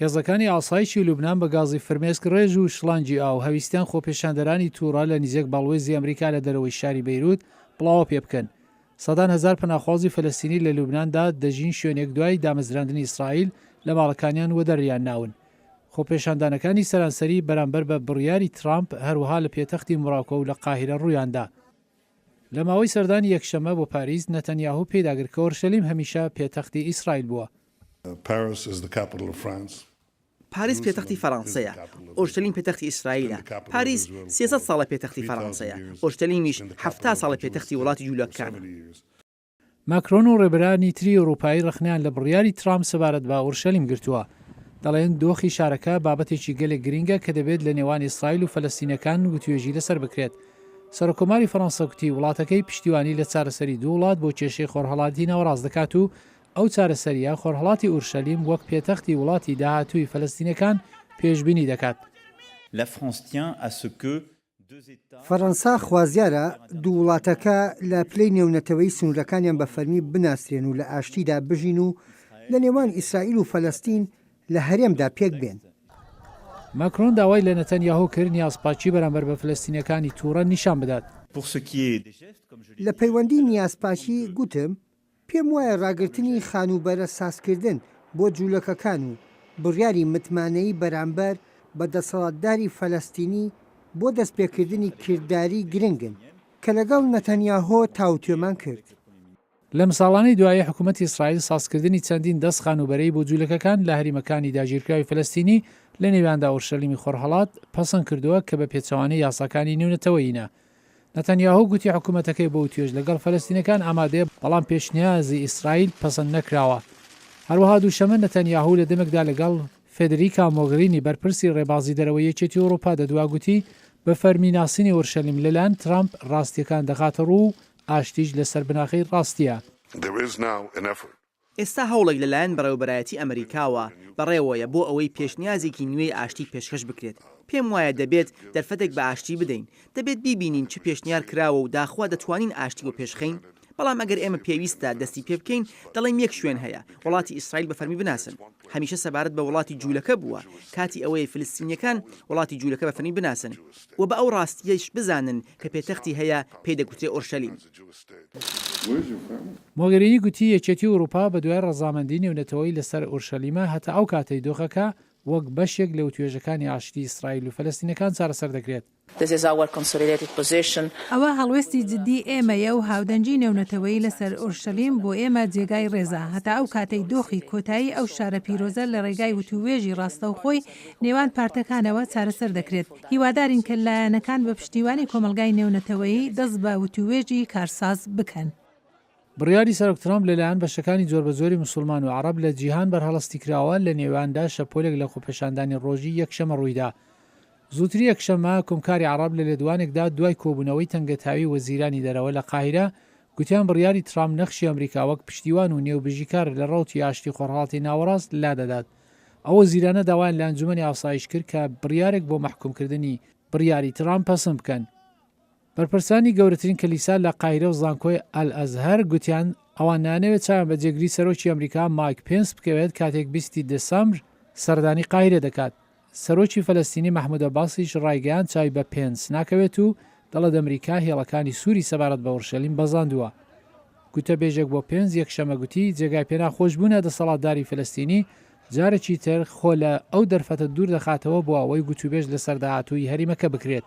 هێزەکانی ئاسایشی لوبنان بە گازی فرمێسک ڕێژ و شڵانجی ئاو هەویستیان خۆپێشاندەرانی تووڕە لە نزیک باڵوێزی ئەمریکا لە دەرەوەی شاری بەیروت بڵاوە پێ بکەن. سەدان هەزار پەناخوازی فەلەستینی لە لوبناندا دەژین شوێنێک دوای دامەزراندنی ئیسرائیل لە ماڵەکانیان وەدەڕیان ناون. خۆپێشاندانەکانی سەرانسەری بەرامبەر بە بڕیاری ترامپ هەروەها لە پێتەختی موراکۆ و لە قاهیرە ڕوویاندا. لە ماوەی سەردانی یەکشەمە بۆ پاریس نەتەنیاهو پێداگرت کە ئۆرشەلیم هەمیشە پێتەختی ئیسرائیل بووە. پاریس پێتەختی فەڕەنسەیە، ئۆرشەلیم پێتەختی ئیسرائیلە. پاریس 300 ساڵە پێتەختی فەڕەنسەیە، ئۆرشەلیمیش 70 ساڵە پێتەختی وڵاتی جوولەکەکانە. ماکرۆن و ڕێبەرانی تری ئەوروپایی ڕخنیان لە بڕیاری ترامپ سەبارەت بە ئۆرشەلیم گرتووە. دەڵێن دۆخی شارەکە بابەتێکی گەلێک گرینگە کە دەبێت لە نێوان ئیسرائیل و فەلەستینەکان گوتوێژی لەسەر بکرێت. سەرۆکۆماری فەڕەنسا گوتی وڵاتەکەی پشتیوانی لە چارەسەری دوو وڵات بۆ کێشەی خۆرهەڵاتی ناوەڕاست دەکات و ئەو چارەسەریە خۆرهەڵاتی ئورشەلیم وەک پێتەختی وڵاتی داهاتووی فەلەستینەکان پێشبینی دەکات. فەڕەنسا خوازیارە دوو وڵاتەکە لە پلەی نێونەتەوەی سنوورەکانیان بە فەرمی بناسرێن و لە ئاشتیدا بژین و لە نێوان ئیسرائیل و فەلەستین لە هەرێمدا پێک بێن. ماکرۆن داوای لە نەتەنیاهو کرد نیازپاچی بەرامبەر بە فلەستینەکانی تووڕە نیشان بدات. لە پەیوەندی نیازپاچی گوتم پێم وایە ڕاگررتنی خانوبەرە سازکردن بۆ جوولەکەکان و بڕیاری متمانەی بەرامبەر بە دەسەڵاتداری فەلەستینی بۆ دەستپێکردنی کردداری گرنگن کە لەگەڵ نەتەنیاهۆ تاوتێمان کرد. لە مساڵانەی دوایە حکوومەتی ئیسرائیل سازکردنی چەندین دەست خانوبەرەی بۆ جوولەکەکان لە هەریمەکانی داگیرکراوی فەلەستینی لە نێواندا ئۆرشەلیمی خۆرهەڵات پەسەند کردووە کە بە پێچەوانەی یاساکانی نێونەتەوەیینە. نەتەنیاهو گوتی حکوومەتەکەی بۆ توێژ لەگەڵ فەلەستینەکان ئامادەیە بەڵام پێشنیازی ئیسرائیل پەسەند نەکراوە. هەروەها دووشەمە نەتەنیاهو لە دەمێکدا لەگەڵ فێدریکا مۆگرینی بەرپرسی ڕێبازی دەرەوەی یەکێتی ئەوروپا دەدواگوتی بە فەرمیناسینی ئۆرشەلیم لەلایەن ترامپ ڕاستیەکان دەخاتە ڕوو ئاشتیش لەسەر بناخی ڕاستیە. ئێستا هەوڵێک لەلایەن بەڕێوەبەرایەتی ئەمریکاوە بەڕێوەیە بۆ ئەوەی پێشنیازێکی نوێی ئاشتی پێشکەش بکرێت. پێم وایە دەبێت دەرفەتێک بە ئاشتی بدەین، دەبێت بیبینین چ پێشنیار کراوە و داخوا دەتوانین ئاشتی بۆ پێشخین. بەڵام ئەگەر ئێمە پێویستە دەستی پێ بکەین دەڵێم یەک شوێن هەیە وڵاتی ئیسرائیل بە فەرمی بناسن. هەمیشە سەبارەت بە وڵاتی جوولەکە بووە کاتی ئەوەی فلستینیەکان وڵاتی جوولەکە بە فەرمی بناسن و بە ئەو ڕاستیەش بزانن کە پێتەختی هەیە پێی دەگوترێ ئۆرشەلیم. مۆگەرینی گوتی یەکێتی ئەوروپا بە دوای ڕەزامەندی نێونەتەوەی لەسەر ئۆرشەلیمە هەتا ئەو کاتەی دۆخەکە وەک بەشێک لەو توێژەکانی ئاشتی ئیسرائیل و فەلەستینەکان چارەسەر دەکرێت. ئەوە هەڵوێستی جددی ئێمەیە و هاودەنجی نێونەتەوەی لەسەر ئۆرشەلیم بۆ ئێمە جێگای ڕێزە هەتا ئەو کاتەی دۆخی کۆتایی ئەو شارە پیرۆزە لە ڕێگای وتووێژی ڕاستەوخۆی نێوان پارتەکانەوە چارەسەر دەکرێت. هیوادارین کە لایەنەکان بە پشتیوانی کۆمەلگای نێونەتەوەیی دەست بە وتووێژی کارساز بکەن. بڕیاری سەرۆک ترامپ لەلایەن بەشەکانی زۆر بە زۆری مسلمان و عەرەب لە جیهان بەرهەڵستی کراوە لە نێواندا شەپۆلێک لە خۆپێشاندانی ڕۆژی یەکشەمە ڕوویدا. زووتری یەکشەمە کۆمکاری عەرەب لە لێدوانێکدا دوای کۆبوونەوەی تەنگەتاوی وەزیرانی دەرەوە لە قاهیرە گوتیان بڕیاری ترامپ نەخشی ئەمریکا وەک پشتیوان و نێوبژیکار لە ڕەوتی ئاشتی خۆرهەڵاتی ناوەڕاست لادەدات. ئەو وەزیرانە داوایان لە ئەنجومەنی ئاسایش کرد کە بڕیارێک بۆ مەحکومکردنی بڕیاری ترامپ پەسەند بکەن. بەرپرسانی گەورەترین کەلیسا لە قاهیرە و زانکۆی ئەل-ئەزهەر گوتیان ئەوان نانەوێت چاوان بە جێگری سەرۆکی ئەمریکا مایک پێنس بکەوێت کاتێک 20 دەسەمبر سەردانی قاهیرە دەکات. سەرۆکی فەلەستینی مەحموود عەباسیش ڕایگەیاند چاوی بە پێنس ناکەوێت و دەڵێت ئەمریکا هێڵەکانی سووری سەبارەت بە ئۆرشەلیم بەزاندووە. گوتە بێژێک بۆ پێنس یەکشەمە گوتی جێگای پێناخۆشبوونە دەسەڵاتداری فەلەستینی جارێکی تر خۆ لە ئەو دەرفەتە دوور دەخاتەوە بۆ ئەوەی گوتوبێژ لەسەر داهاتووی هەریمەکە بکرێت.